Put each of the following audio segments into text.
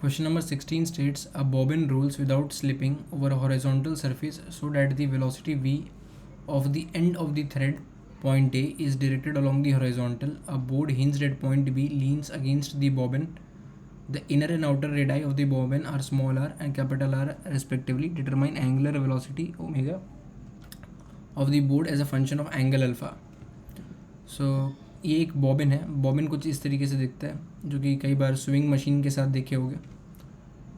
Question number 16 states a bobbin rolls without slipping over a horizontal surface so that the velocity v of the end of the thread point A is directed along the horizontal. A board hinged at point B leans against the bobbin. The inner and outer radii of the bobbin are small r and capital R respectively. Determine angular velocity omega of the board as a function of angle alpha. So ये एक bobbin है. Bobbin कुछ इस तरीके से दिखता है जो कि कई बार स्विंग मशीन के साथ देखे होंगे.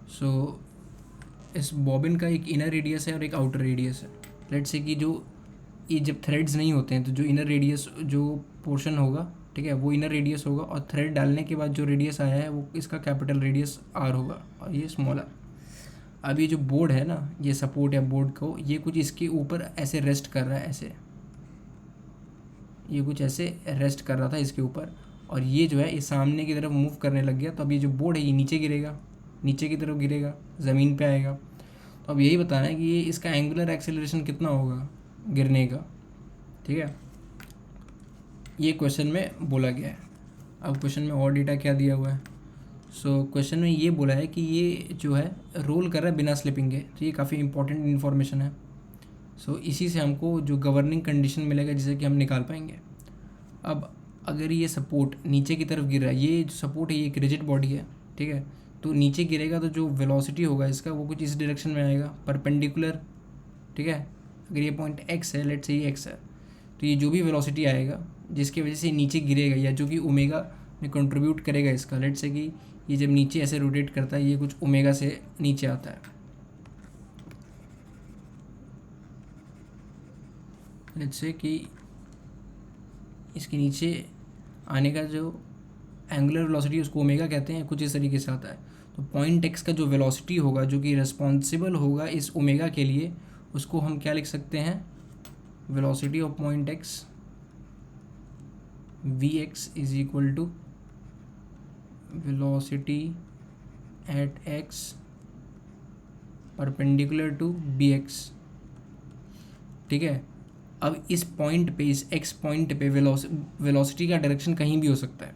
सो इस बॉबिन का एक इनर रेडियस है और एक आउटर रेडियस है. लेट्स से कि जो ये जब थ्रेड्स नहीं होते हैं तो जो इनर रेडियस जो पोर्शन होगा, ठीक है, वो इनर रेडियस होगा और थ्रेड डालने के बाद जो रेडियस आया है वो इसका कैपिटल रेडियस आर होगा और ये स्मॉल आर. अब ये जो बोर्ड है ना, ये सपोर्ट या बोर्ड को ये कुछ इसके ऊपर ऐसे रेस्ट कर रहा है, ऐसे ये कुछ ऐसे रेस्ट कर रहा था इसके ऊपर और ये जो है ये सामने की तरफ मूव करने लग गया. तो अब ये जो बोर्ड है ये नीचे गिरेगा, नीचे की तरफ गिरेगा, ज़मीन पे आएगा. तो अब यही बताना है कि ये इसका एंगुलर एक्सेलरेशन कितना होगा गिरने का. ठीक है, ये क्वेश्चन में बोला गया है. अब क्वेश्चन में और डेटा क्या दिया हुआ है. सो क्वेश्चन में ये बोला है कि ये जो है रोल कर रहा है बिना स्लिपिंग के. तो ये काफ़ी इंपॉर्टेंट इन्फॉर्मेशन है. सो इसी से हमको जो गवर्निंग कंडीशन मिलेगा जिसे कि हम निकाल पाएंगे. अब अगर ये सपोर्ट नीचे की तरफ गिर रहा है, ये जो सपोर्ट है ये एक रिजिड बॉडी है, ठीक है, तो नीचे गिरेगा तो जो वेलोसिटी होगा इसका वो कुछ इस डायरेक्शन में आएगा, परपेंडिकुलर. ठीक है, अगर ये पॉइंट एक्स है, लेट्स से ये एक्स है, तो ये जो भी वेलोसिटी आएगा जिसकी वजह से नीचे गिरेगा या जो कि ओमेगा में कंट्रीब्यूट करेगा इसका, लेट्स से कि ये जब नीचे ऐसे रोटेट करता है ये कुछ ओमेगा से नीचे आता है. लेट्स से कि इसके नीचे आने का जो एंगुलर वेलोसिटी उसको ओमेगा कहते हैं, कुछ इस तरीके से आता है. तो पॉइंट एक्स का जो वेलोसिटी होगा जो कि रिस्पॉन्सिबल होगा इस ओमेगा के लिए, उसको हम क्या लिख सकते हैं, velocity of point X V X is equal to velocity at X perpendicular to B X. ठीक है, अब इस पॉइंट पे, इस एक्स पॉइंट पे वेलोसिटी का डायरेक्शन कहीं भी हो सकता है.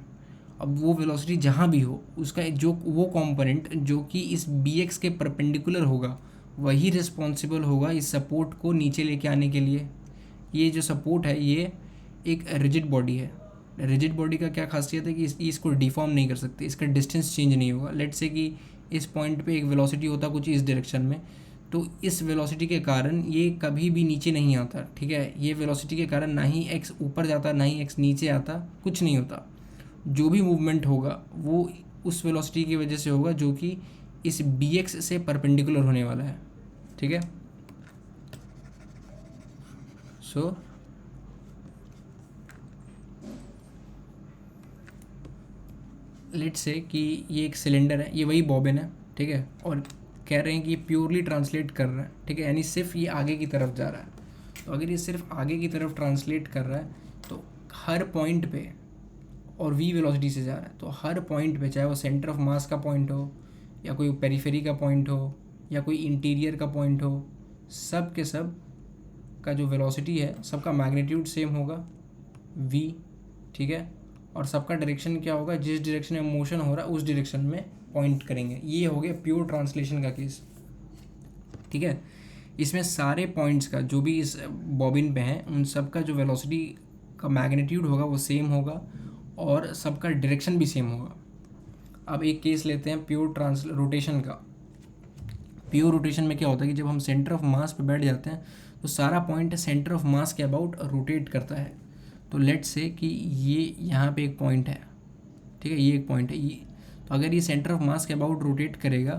अब वो वेलोसिटी जहाँ भी हो उसका जो वो कंपोनेंट जो कि इस बी एक्स के परपेंडिकुलर होगा वही रिस्पॉन्सिबल होगा इस सपोर्ट को नीचे लेके आने के लिए. ये जो सपोर्ट है ये एक रिजिड बॉडी है. रिजिड बॉडी का क्या खासियत है कि इसको डिफॉर्म नहीं कर सकते, इसका डिस्टेंस चेंज नहीं होगा. लेट्स से कि इस पॉइंट पे एक वेलोसिटी होता कुछ इस डायरेक्शन में, तो इस वेलोसिटी के कारण ये कभी भी नीचे नहीं आता. ठीक है, ये वेलोसिटी के कारण ना ही एक्स ऊपर जाता ना ही एक्स नीचे आता, कुछ नहीं होता. जो भी मूवमेंट होगा वो उस वेलोसिटी की वजह से होगा जो कि इस बी एक्स से परपेंडिकुलर होने वाला है. ठीक है, सो लेट्स से कि ये एक सिलेंडर है, ये वही बॉबिन है. ठीक है, और कह रहे हैं कि ये प्योरली ट्रांसलेट कर रहा है. ठीक है, यानी सिर्फ ये आगे की तरफ जा रहा है. तो अगर ये सिर्फ आगे की तरफ ट्रांसलेट कर रहा है तो हर पॉइंट पे, और वी वेलोसिटी से जा रहा है, तो हर पॉइंट पे, चाहे वो सेंटर ऑफ मास का पॉइंट हो या कोई पेरिफेरी का पॉइंट हो या कोई इंटीरियर का पॉइंट हो, सब के सब का जो वेलोसिटी है सबका मैग्नीट्यूड सेम होगा v. ठीक है, और सबका डायरेक्शन क्या होगा, जिस डायरेक्शन में मोशन हो रहा है उस डायरेक्शन में पॉइंट करेंगे. ये हो गया प्योर ट्रांसलेशन का केस. ठीक है, इसमें सारे पॉइंट्स का जो भी इस बॉबिन पे हैं उन सब का जो वेलोसिटी का मैग्नीट्यूड होगा वो सेम होगा और सबका डायरेक्शन भी सेम होगा. अब एक केस लेते हैं प्योर रोटेशन का. प्योर रोटेशन में क्या होता है कि जब हम सेंटर ऑफ मास पे बैठ जाते हैं तो सारा पॉइंट सेंटर ऑफ मास के अबाउट रोटेट करता है. तो लेट्स से कि ये यहाँ पे एक पॉइंट है. ठीक है, ये एक पॉइंट है, ये तो अगर ये सेंटर ऑफ मास के अबाउट रोटेट करेगा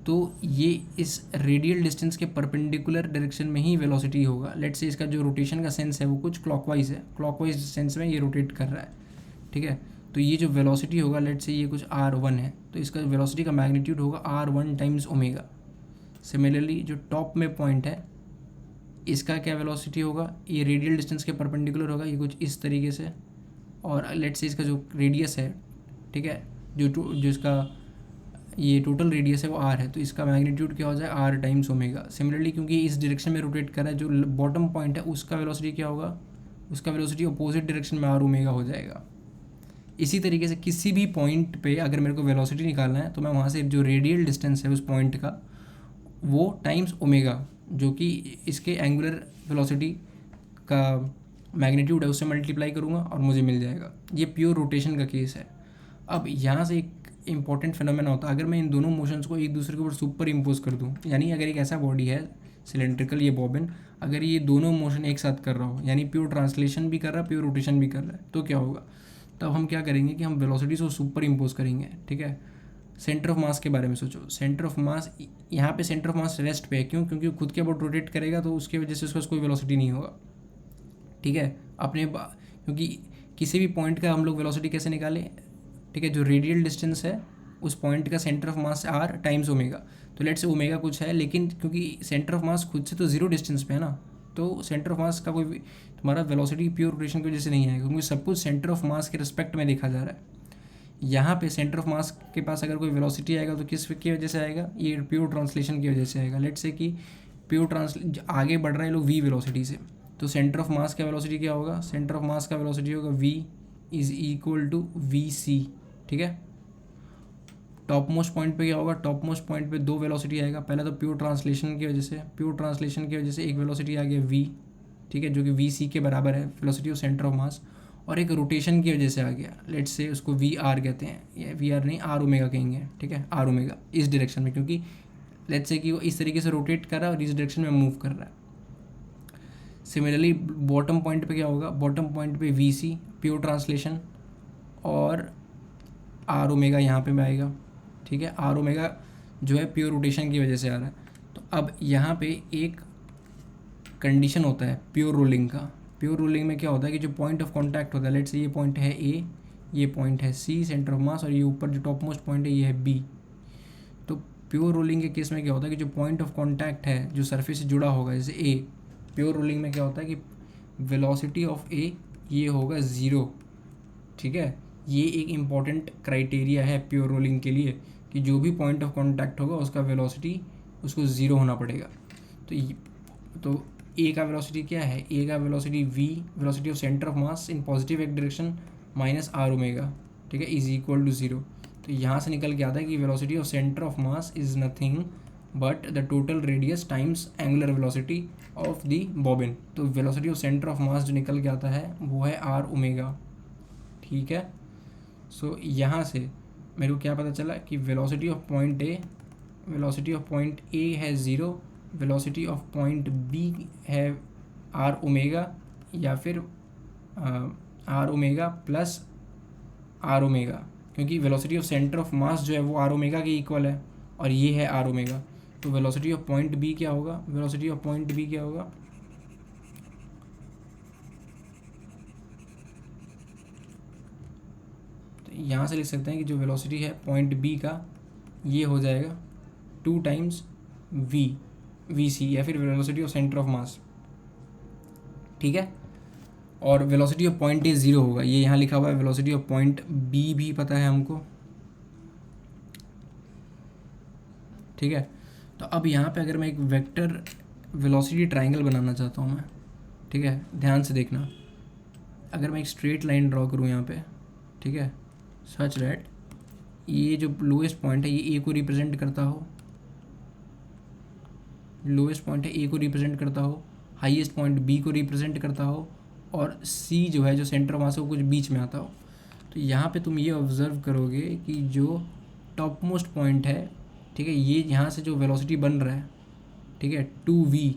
तो ये इस रेडियल डिस्टेंस के परपेंडिकुलर डायरेक्शन में ही वेलोसिटी होगा. लेट्स से इसका जो रोटेशन का सेंस है वो कुछ क्लॉकवाइज है, क्लॉकवाइज सेंस में ये रोटेट कर रहा है. ठीक है, तो ये जो वेलोसिटी होगा, लेट्स से ये कुछ r1 है, तो इसका वेलोसिटी का मैग्नीट्यूड होगा r1 टाइम्स ओमेगा. सिमिलरली जो टॉप में पॉइंट है इसका क्या वेलोसिटी होगा, ये रेडियल डिस्टेंस के परपेंडिकुलर होगा, ये कुछ इस तरीके से. और लेट्स से इसका जो रेडियस है, ठीक है, जो इसका ये टोटल रेडियस है वो r है, तो इसका मैग्नीट्यूड क्या हो जाए r टाइम्स ओमेगा. सिमिलरली क्योंकि इस डायरेक्शन में रोटेट कर रहा है, जो बॉटम पॉइंट है उसका वेलोसिटी क्या होगा, उसका वेलोसिटी अपोजिट डायरेक्शन में r ओमेगा हो जाएगा. इसी तरीके से किसी भी पॉइंट पे अगर मेरे को वेलोसिटी निकालना है तो मैं वहाँ से जो रेडियल डिस्टेंस है उस पॉइंट का वो टाइम्स ओमेगा जो कि इसके एंगुलर वेलोसिटी का मैग्नीट्यूड है उससे मल्टीप्लाई करूँगा और मुझे मिल जाएगा। ये प्योर रोटेशन का केस है। अब यहाँ से एक इंपॉर्टेंट फिनोमेना होता है, अगर मैं इन दोनों मोशंस को एक दूसरे के ऊपर सुपर इम्पोज कर दूँ, यानी अगर एक ऐसा बॉडी है सिलेंड्रिकल ये बॉबिन, अगर ये दोनों मोशन एक साथ कर रहा हो यानी प्योर ट्रांसलेशन भी कर रहा है प्योर रोटेशन भी कर रहा है, तो क्या होगा? तब हम क्या करेंगे कि हम वेलोसिटीज़ को सुपर इम्पोज करेंगे। ठीक है, सेंटर ऑफ मास के बारे में सोचो। सेंटर ऑफ मास, यहाँ पे सेंटर ऑफ मास रेस्ट पे है, क्यों? क्योंकि खुद के अबाउट रोटेट करेगा तो उसके वजह से उसका कोई वेलोसिटी नहीं होगा। ठीक है, क्योंकि किसी भी पॉइंट का हम लोग वेलोसिटी कैसे निकालें? ठीक है, जो रेडियल डिस्टेंस है उस पॉइंट का centre of mass R times omega. तो लेट्स से ओमेगा कुछ है, लेकिन क्योंकि सेंटर ऑफ मास खुद से तो जीरो डिस्टेंस पे है ना, तो सेंटर ऑफ मास का कोई तुम्हारा वेलोसिटी प्योर रोटेशन की वजह से नहीं आएगा, क्योंकि सब कुछ सेंटर ऑफ मास के रिस्पेक्ट में देखा जा रहा है। यहाँ पे सेंटर ऑफ मास के पास अगर कोई वेलोसिटी आएगा तो किस की वजह से आएगा? ये प्योर ट्रांसलेशन की वजह से आएगा। लेट्स से कि आगे बढ़ रहे हैं लोग वी वेलोसिटी से, तो सेंटर ऑफ मास का वेलोसिटी क्या होगा? सेंटर ऑफ मास का वेलोसिटी होगा v is equal to V C. ठीक है, टॉप मोस्ट पॉइंट पे क्या होगा? टॉप मोस्ट पॉइंट पे दो वेलोसिटी आएगा। पहला तो प्योर ट्रांसलेशन की वजह से एक वेलोसिटी आ गया v, ठीक है, जो कि वी सी के बराबर है वेलोसिटी ऑफ सेंटर ऑफ मास, और एक रोटेशन की वजह से आ गया। लेट्स से उसको वी आर कहते हैं, या वी आर नहीं आर ओमेगा कहेंगे। ठीक है, आर ओमेगा इस डायरेक्शन में, क्योंकि लेट्स से कि वो इस तरीके से रोटेट कर रहा है और इस डायरेक्शन में मूव कर रहा है। सिमिलरली बॉटम पॉइंट पे क्या होगा? बॉटम पॉइंट पे वी सी प्योर ट्रांसलेशन और आर ओमेगा यहाँ पे आएगा। ठीक है, आर ओमेगा जो है प्योर रोटेशन की वजह से आ रहा है। तो अब यहाँ पे एक कंडीशन होता है प्योर रोलिंग का। प्योर रोलिंग में क्या होता है कि जो पॉइंट ऑफ कांटेक्ट होता है, लेट्स से ये पॉइंट है ए, ये पॉइंट है सी सेंटर ऑफ मास, और ये ऊपर जो टॉप मोस्ट पॉइंट है ये है बी। तो प्योर रोलिंग के केस में क्या होता है कि जो पॉइंट ऑफ कांटेक्ट है जो सरफेस से जुड़ा होगा, जैसे ए, प्योर रोलिंग में क्या होता है कि वेलोसिटी ऑफ ए ये होगा ज़ीरो। ठीक है, ये एक इम्पॉर्टेंट क्राइटेरिया है प्योर रोलिंग के लिए कि जो भी पॉइंट ऑफ कांटेक्ट होगा उसका वेलोसिटी उसको ज़ीरो होना पड़ेगा। तो ए का वेलोसिटी क्या है? ए का velocity V, velocity of centre of mass in positive X direction minus R omega, ठीक है, इज इक्वल टू ज़ीरो। तो यहाँ से निकल के आता है कि velocity of centre of mass is nothing but the total radius times angular velocity of the bobbin. तो velocity of centre of mass जो निकल के आता है वो है आर ओमेगा। ठीक है, सो यहाँ से मेरे को क्या पता चला कि वेलोसिटी ऑफ पॉइंट ए है zero, velocity of point B है आर ओमेगा, या फिर R omega plus R omega, क्योंकि velocity of centre of mass जो है वो आर ओमेगा के इक्वल है और ये है आर ओमेगा। तो वेलोसिटी ऑफ पॉइंट बी क्या होगा? वेलोसिटी ऑफ पॉइंट बी क्या होगा? तो यहाँ से लिख सकते हैं कि जो वेलोसिटी है पॉइंट बी का ये हो जाएगा 2 टाइम्स वी सी, या फिर वेलोसिटी ऑफ सेंटर ऑफ मास। ठीक है, और velocity of point A zero होगा, ये यहाँ लिखा हुआ है। वेलोसिटी ऑफ पॉइंट बी भी पता है हमको। ठीक है, तो अब यहाँ पे अगर मैं एक वेक्टर वेलोसिटी ट्रायंगल बनाना चाहता हूँ मैं, ठीक है, ध्यान से देखना, अगर मैं एक स्ट्रेट लाइन ड्रॉ करूँ यहाँ पे, ठीक है, सच दैट ये जो लोएस्ट पॉइंट है ये ए को रिप्रेजेंट करता हो, लोएस्ट पॉइंट है ए को रिप्रेजेंट करता हो, हाईएस्ट पॉइंट बी को रिप्रेजेंट करता हो, और सी जो है जो सेंटर ऑफ मास है वो कुछ बीच में आता हो। तो यहाँ पे तुम ये ऑब्ज़र्व करोगे कि जो टॉप मोस्ट पॉइंट है, ठीक है, ये यहाँ से जो वेलोसिटी बन रहा है, ठीक है, 2v,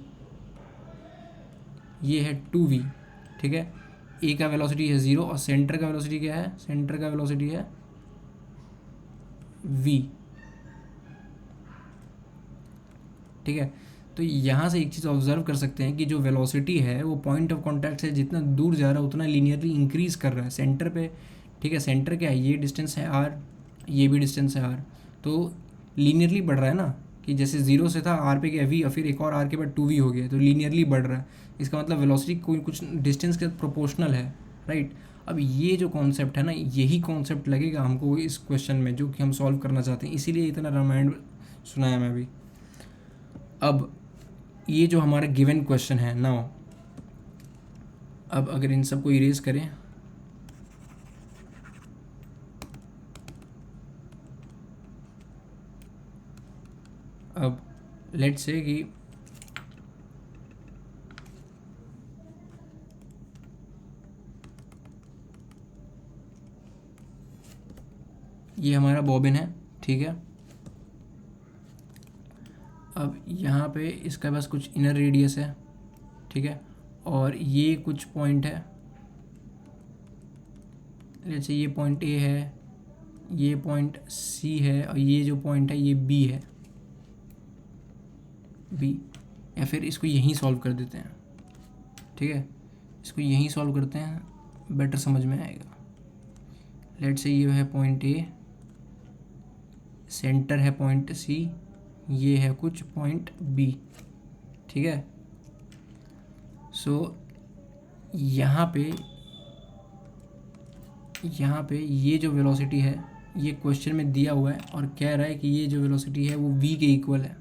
ये है 2v। ठीक है, ए का वेलोसिटी है ज़ीरो और सेंटर का वेलोसिटी क्या है? सेंटर का वेलोसिटी है v। ठीक है, तो यहाँ से एक चीज़ ऑब्जर्व कर सकते हैं कि जो वेलोसिटी है वो पॉइंट ऑफ कांटेक्ट से जितना दूर जा रहा है उतना लीनियरली इंक्रीज़ कर रहा है सेंटर पे। ठीक है, सेंटर क्या है? ये डिस्टेंस है r, ये भी डिस्टेंस है r, तो लीनियरली बढ़ रहा है ना, कि जैसे ज़ीरो से था r पे गया v और फिर एक और r के बाद 2v हो गया, तो लीनियरली बढ़ रहा है। इसका मतलब वेलोसिटी कोई कुछ डिस्टेंस के प्रोपोर्शनल है, राइट। अब ये जो कॉन्सेप्ट है ना, यही कॉन्सेप्ट लगेगा हमको इस क्वेश्चन में जो कि हम सॉल्व करना चाहते हैं, इसीलिए इतना रामायण सुनाया मैं अभी। अब ये जो हमारा गिवन क्वेश्चन है नाउ, अब अगर इन सबको इरेज करें, अब लेट्स से कि ये हमारा बॉबिन है, ठीक है। अब यहाँ पे इसका पास कुछ इनर रेडियस है, ठीक है, और ये कुछ पॉइंट है, जैसे ये पॉइंट ए है, ये पॉइंट सी है, और ये जो पॉइंट है ये बी है, बी। या फिर इसको यहीं सॉल्व कर देते हैं, ठीक है, इसको यहीं सॉल्व करते हैं, बेटर समझ में आएगा। लेट्स से ये है पॉइंट ए, सेंटर है पॉइंट सी, ये है कुछ पॉइंट बी, ठीक है। सो यहाँ पे ये जो वेलोसिटी है ये क्वेश्चन में दिया हुआ है और कह रहा है कि ये जो वेलोसिटी है वो v के इक्वल है,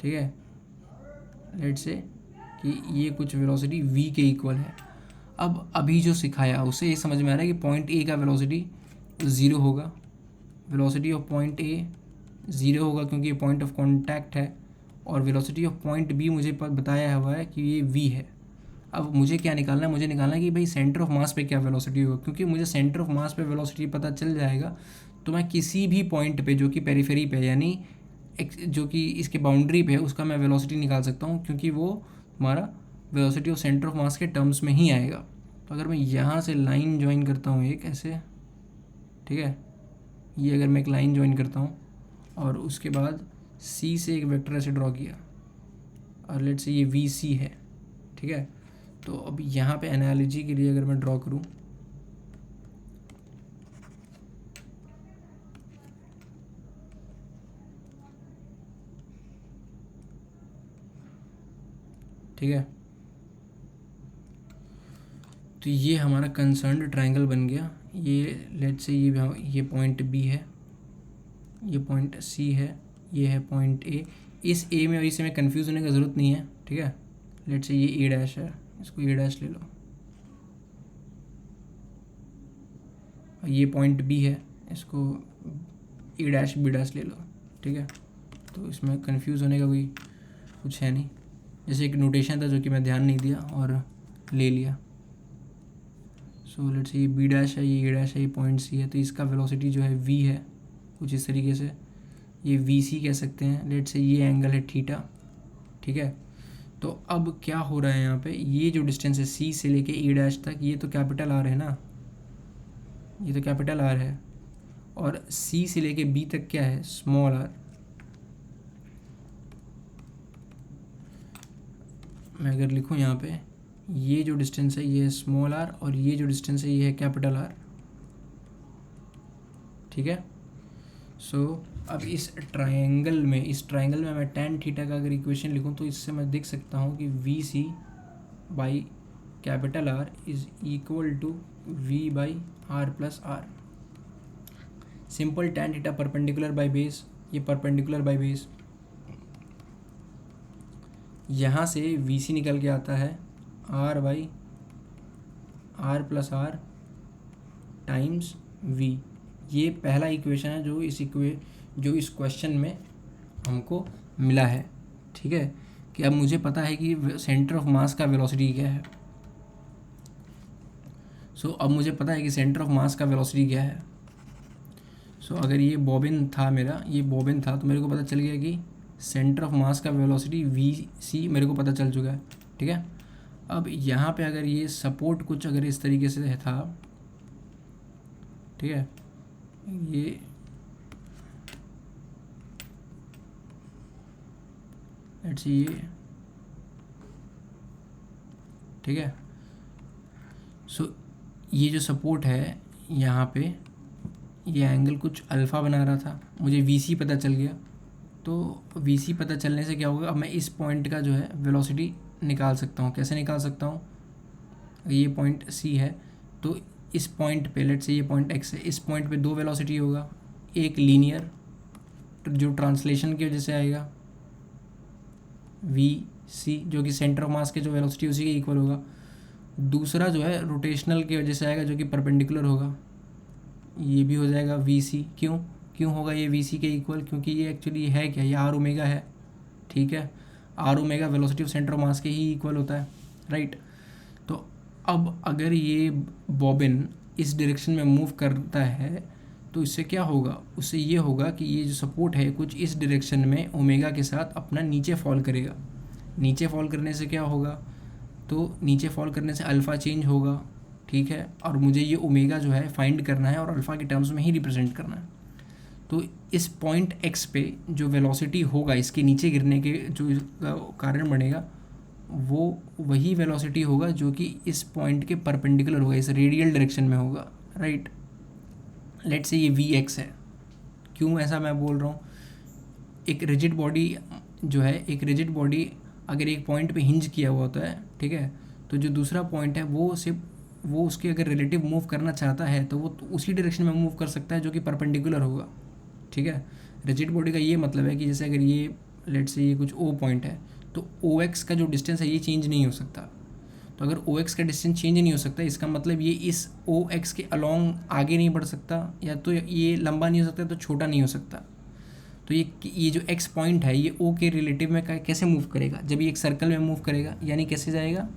ठीक है। लेट्स से कि ये कुछ वेलोसिटी v के इक्वल है। अब अभी जो सिखाया उससे ये समझ में आ रहा है कि पॉइंट ए का वेलोसिटी 0 होगा, वेलोसिटी ऑफ पॉइंट ए 0 होगा क्योंकि ये पॉइंट ऑफ कॉन्टैक्ट है, और वेलोसिटी ऑफ पॉइंट बी मुझे बताया हुआ है कि ये v है। अब मुझे क्या निकालना है, मुझे निकालना है कि भाई सेंटर ऑफ मास पे क्या वेलोसिटी होगा, क्योंकि मुझे सेंटर ऑफ मास पे वेलोसिटी पता चल जाएगा तो मैं किसी भी पॉइंट पे जो कि पेरिफेरी पे यानी जो कि इसके बाउंड्री पे है उसका मैं वेलोसिटी निकाल सकता हूँ, क्योंकि वो हमारा velocity of centre of mass के टर्म्स में ही आएगा। तो अगर मैं यहाँ से लाइन ज्वाइन करता हूँ एक ऐसे, ठीक है, ये अगर मैं एक लाइन ज्वाइन करता हूँ और उसके बाद सी से एक वेक्टर ऐसे ड्रॉ किया और लेट्स से ये वी सी है, ठीक है। तो अब यहाँ पे एनालॉजी के लिए अगर मैं ड्रॉ करूँ, ठीक है, तो ये हमारा कंसर्न्ड ट्रायंगल बन गया। ये लेट्स से ये पॉइंट बी है, ये पॉइंट सी है, ये है पॉइंट ए। इस ए में और इसे में कंफ्यूज होने की ज़रूरत नहीं है, ठीक है। लेट्स से ये ए डैश है, इसको ए डैश ले लो, और ये पॉइंट बी है, इसको ए डैश बी डैश ले लो, ठीक है। तो इसमें कंफ्यूज होने का कोई कुछ है नहीं, जैसे एक नोटेशन था जो कि मैं ध्यान नहीं दिया और ले लिया। सो लेट्स से ये बी डैश है, ये ए डैश है, ये पॉइंट सी है, तो इसका वेलोसिटी जो है वी है कुछ इस तरीके से, ये वी सी कह सकते हैं। लेट्स से ये एंगल है थीटा, ठीक है। तो अब क्या हो रहा है यहाँ पे, ये जो डिस्टेंस है सी से लेके ए डैश तक, ये तो कैपिटल आर है ना, ये तो कैपिटल आर है, और सी से लेके बी तक क्या है, स्मॉल आर। मैं अगर लिखूँ यहाँ पे, ये जो डिस्टेंस है ये है स्मॉल आर, और ये जो डिस्टेंस है ये है कैपिटल आर, ठीक है। सो अब इस ट्रायंगल में मैं tan थीटा का अगर इक्वेशन लिखूँ तो इससे मैं देख सकता हूँ कि V C by capital R is equal to V by R plus R. Simple tan theta perpendicular by base, ये परपेंडिकुलर बाई बेस, यहाँ से वी सी निकल के आता है R by R plus R times V. ये पहला equation है जो इस क्वेश्चन में हमको मिला है, ठीक है। कि अब मुझे पता है कि सेंटर ऑफ मास का वेलोसिटी क्या है। सो अब मुझे पता है कि सेंटर ऑफ मास का वेलोसिटी क्या है। सो अगर ये बॉबिन था मेरा, ये बॉबिन था, तो मेरे को पता चल गया कि सेंटर ऑफ मास का वेलोसिटी वी सी मेरे को पता चल चुका है, ठीक है। अब यहाँ पे अगर ये सपोर्ट कुछ अगर इस तरीके से था, ठीक है, ये लेट्स सी ये, ठीक है। सो ये जो सपोर्ट है यहाँ पे, ये एंगल कुछ अल्फ़ा बना रहा था, मुझे वी सी पता चल गया। तो वी सी पता चलने से क्या होगा, अब मैं इस पॉइंट का जो है वेलोसिटी निकाल सकता हूँ। कैसे निकाल सकता हूँ, ये पॉइंट सी है तो इस पॉइंट पे लेट्स से ये पॉइंट एक्स है, इस पॉइंट पे दो वेलोसिटी होगा, एक लीनियर जो ट्रांसलेशन की वजह से आएगा वी सी जो कि सेंटर ऑफ मास के जो वेलोसिटी उसी के इक्वल होगा, दूसरा जो है रोटेशनल की वजह से आएगा जो कि परपेंडिकुलर होगा, ये भी हो जाएगा वी सी। क्यों, क्यों होगा ये वी सी के इक्वल? क्योंकि ये एक्चुअली है क्या, ये आर ओमेगा है, ठीक है। R omega velocity of centre of mass के ही इक्वल होता है, राइट। तो अब अगर ये बॉबिन इस डायरेक्शन में मूव करता है तो इससे क्या होगा, उससे ये होगा कि ये जो सपोर्ट है कुछ इस डायरेक्शन में ओमेगा के साथ अपना नीचे फॉल करेगा। नीचे फॉल करने से क्या होगा, तो नीचे फॉल करने से अल्फ़ा चेंज होगा, ठीक है। और मुझे ये ओमेगा जो है फाइंड करना है और अल्फ़ा के टर्म्स में ही रिप्रेजेंट करना है। तो इस पॉइंट एक्स पे जो वेलोसिटी होगा इसके नीचे गिरने के जो इसका कारण बनेगा वो वही वेलोसिटी होगा जो कि इस पॉइंट के परपेंडिकुलर होगा, इस रेडियल डायरेक्शन में होगा, राइट। लेट से ये वी एक्स है। क्यों ऐसा मैं बोल रहा हूँ, एक रिजिड बॉडी जो है, एक रिजिड बॉडी अगर एक पॉइंट पे हिंज किया हुआ होता है, ठीक है, तो जो दूसरा पॉइंट है वो सिर्फ वो उसके अगर रिलेटिव मूव करना चाहता है तो वो उसी डायरेक्शन में मूव कर सकता है जो कि परपेंडिकुलर होगा, ठीक है। रिजिड बॉडी का ये मतलब है कि जैसे अगर ये लेट से ये कुछ ओ पॉइंट है तो ओ एक्स का जो डिस्टेंस है ये चेंज नहीं हो सकता। तो अगर ओ एक्स का डिस्टेंस चेंज नहीं हो सकता इसका मतलब ये इस ओ एक्स के अलॉन्ग आगे नहीं बढ़ सकता, या तो ये लंबा नहीं हो सकता तो छोटा नहीं हो सकता। तो ये जो एक्स पॉइंट है ये ओ के रिलेटिव में कैसे मूव करेगा, जब ये एक सर्कल में मूव करेगा, यानी कैसे जाएगा,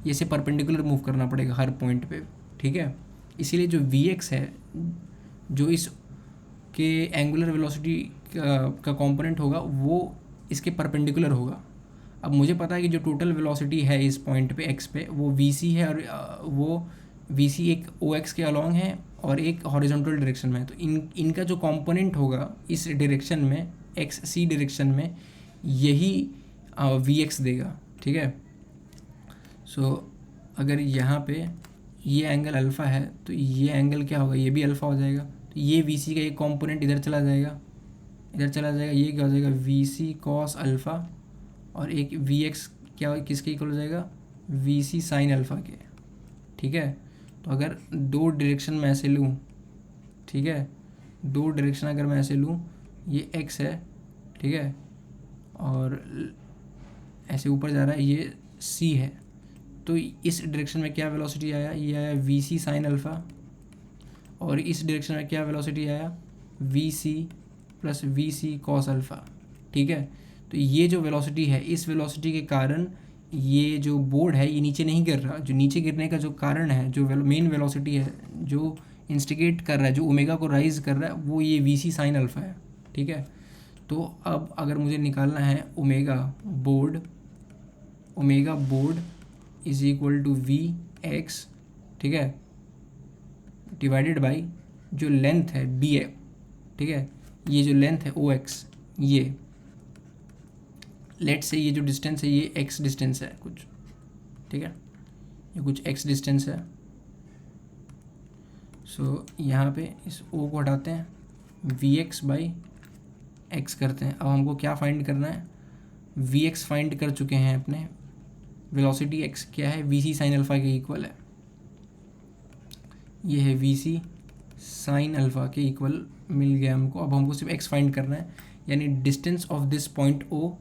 ये से परपेंडिकुलर मूव करना पड़ेगा हर पॉइंट पे, ठीक है। इसीलिए जो वी एक्स है जो इस के एंगुलर वेलोसिटी का कंपोनेंट होगा वो इसके परपेंडिकुलर होगा। अब मुझे पता है कि जो टोटल वेलोसिटी है इस पॉइंट पे एक्स पे वो वी सी है, और वो वी सी एक ओ एक्स के अलॉन्ग है और एक हॉरिजॉन्टल डायरेक्शन में है। तो इनका जो कंपोनेंट होगा इस डायरेक्शन में, एक्स सी डायरेक्शन में, यही वी एक्स देगा, ठीक है। सो अगर यहाँ पे ये एंगल अल्फ़ा है तो ये एंगल क्या होगा, ये भी अल्फ़ा हो जाएगा। तो ये वी सी का एक कंपोनेंट इधर चला जाएगा, इधर चला जाएगा, ये क्या हो जाएगा वी सी कॉस अल्फ़ा, और एक वी एक्स क्या किसके इक्वल हो जाएगा, वी सी साइन अल्फ़ा के, ठीक है। तो अगर दो डायरेक्शन में ऐसे लूँ, ठीक है, दो डायरेक्शन अगर मैं ऐसे लूँ, ये एक्स है, ठीक है, और ऐसे ऊपर जा रहा है ये सी है, तो इस डायरेक्शन में क्या वेलोसिटी आया, ये आया वी सी साइन अल्फ़ा, और इस डायरेक्शन में क्या वेलोसिटी आया, V C plus V C cos alpha, ठीक है। तो ये जो वेलोसिटी है इस वेलोसिटी के कारण ये जो बोर्ड है ये नीचे नहीं गिर रहा। जो नीचे गिरने का जो कारण है, जो मेन वेलोसिटी है जो इंस्टिगेट कर रहा है, जो ओमेगा को राइज कर रहा है, वो ये वी सी साइन अल्फ़ा है, ठीक है। तो अब अगर मुझे निकालना है omega board is equal to V X, ठीक है, डिवाइडेड बाई जो लेंथ है बी है, ठीक है, ये जो लेंथ है ओ एक्स, ये लेट से ये जो डिस्टेंस है ये एक्स डिस्टेंस है कुछ, ठीक है, ये कुछ एक्स डिस्टेंस है। सो यहाँ पे इस ओ को हटाते हैं, वी एक्स बाई एक्स करते हैं। अब हमको क्या फाइंड करना है, वी एक्स फाइंड कर चुके हैं अपने, वेलोसिटी एक्स क्या है, वी सी साइन अल्फ़ा के इक्वल है, ये है वी सी साइन अल्फ़ा के इक्वल मिल गया हमको। अब हमको सिर्फ एक्स फाइंड करना है, यानी distance of this point O,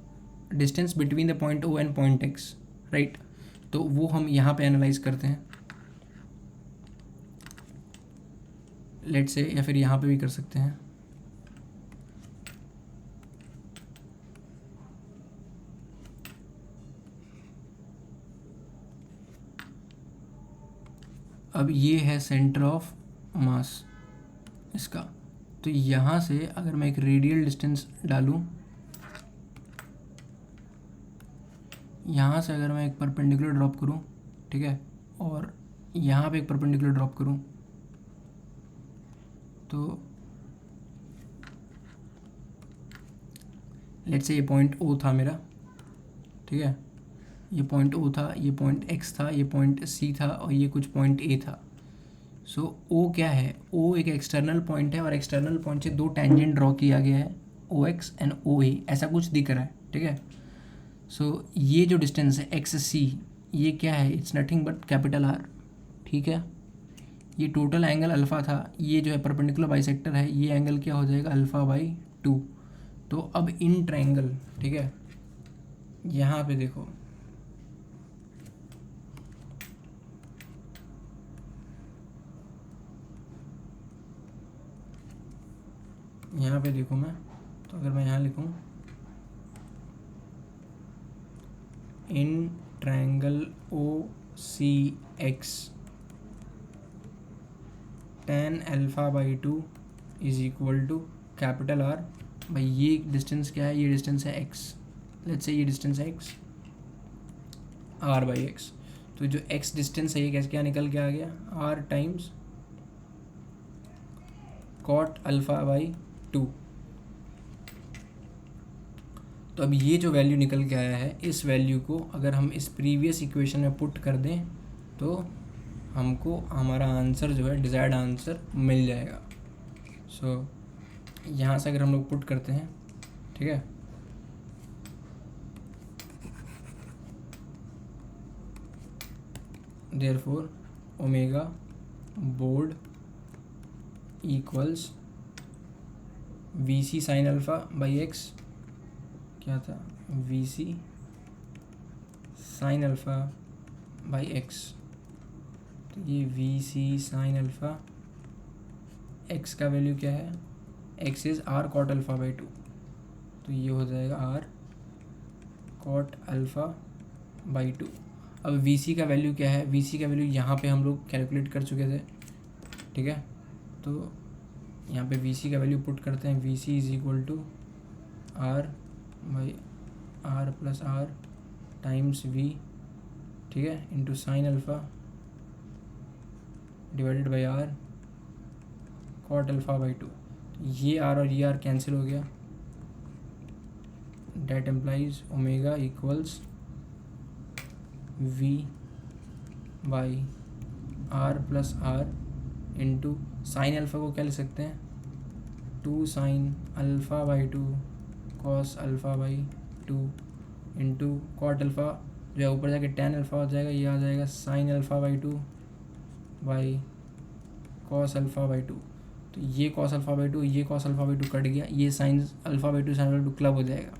distance between the point O and point X, right. तो वो हम यहाँ पे एनालाइज करते हैं, लेट से, या फिर यहाँ पे भी कर सकते हैं। अब ये है सेंटर ऑफ मास इसका, तो यहाँ से अगर मैं एक रेडियल डिस्टेंस डालूँ, यहाँ से अगर मैं एक परपेंडिकुलर ड्रॉप करूँ, ठीक है, और यहाँ पे एक परपेंडिकुलर ड्रॉप करूँ, तो लेट्स से ये पॉइंट ओ था मेरा, ठीक है, ये पॉइंट ओ था, ये पॉइंट एक्स था, ये पॉइंट सी था, और ये कुछ पॉइंट ए था। सो ओ क्या है, ओ एक एक्सटर्नल पॉइंट है, और एक्सटर्नल पॉइंट से दो टेंजेंट ड्रॉ किया गया है, ओ एक्स एंड ओ ए, ऐसा कुछ दिख रहा है, ठीक है। सो ये जो डिस्टेंस है एक्स सी, ये क्या है, it's nothing but capital R, ठीक है। ये टोटल एंगल अल्फ़ा था, ये जो है परपेंडिकुलर बाइसेक्टर है, ये एंगल क्या हो जाएगा अल्फ़ा बाई 2। तो अब इन ट्रायंगल, ठीक है, यहाँ पे देखो, यहाँ पे देखूँ मैं, तो अगर मैं यहाँ लिखूँ in triangle O C X tan alpha by 2 is equal to capital R by, ये डिस्टेंस क्या है, ये डिस्टेंस है x, लेट्स से ये डिस्टेंस है x, r बाई एक्स। तो जो x डिस्टेंस है ये कैसे क्या निकल के आ गया, r times cot alpha by 2। तो अब ये जो वैल्यू निकल के आया है, इस वैल्यू को अगर हम इस प्रीवियस इक्वेशन में पुट कर दें तो हमको हमारा आंसर जो है डिज़ायर्ड आंसर मिल जाएगा। सो यहाँ से अगर हम लोग पुट करते हैं, ठीक है, therefore omega board equals V C sine alpha by X, क्या था, V C sine alpha by X. तो ये V C sine alpha X का वैल्यू क्या है, X is R cot alpha by 2, तो ये हो जाएगा आर कॉट अल्फ़ा बाई 2। अब वी सी का वैल्यू क्या है, वी सी का वैल्यू यहाँ पे हम लोग कैलकुलेट कर चुके थे, ठीक है। तो यहाँ पे वी सी का वैल्यू पुट करते हैं, V C is equal to R by R plus R times V, ठीक है, into sine alpha divided by R cot alpha by 2। ये आर और ये आर कैंसिल हो गया, that implies omega equals V by R plus R into sine alpha को क्या लिख सकते हैं, 2 sine alpha by 2 cos alpha by 2 into cot alpha जो है ऊपर जाके टेन अल्फ़ा हो जाएगा, ये आ जाएगा sign alpha by 2 by cos alpha by 2। तो ये कॉस अल्फ़ा बाई 2, ये कॉस अल्फ़ा बाई 2 कट गया, ये sine alpha by 2 sine alpha by 2 club हो जाएगा,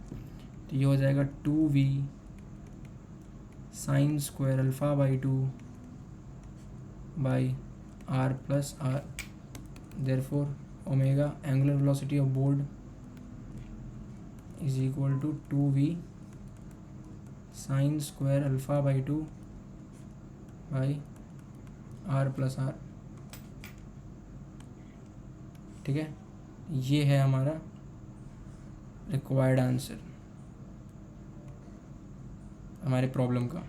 तो ये हो जाएगा 2v sine square alpha by 2 by R plus R. Therefore omega angular velocity of board is equal to 2v sine square alpha by 2 by R plus R, ठीक है। ये है हमारा रिक्वायर्ड आंसर हमारे प्रॉब्लम का।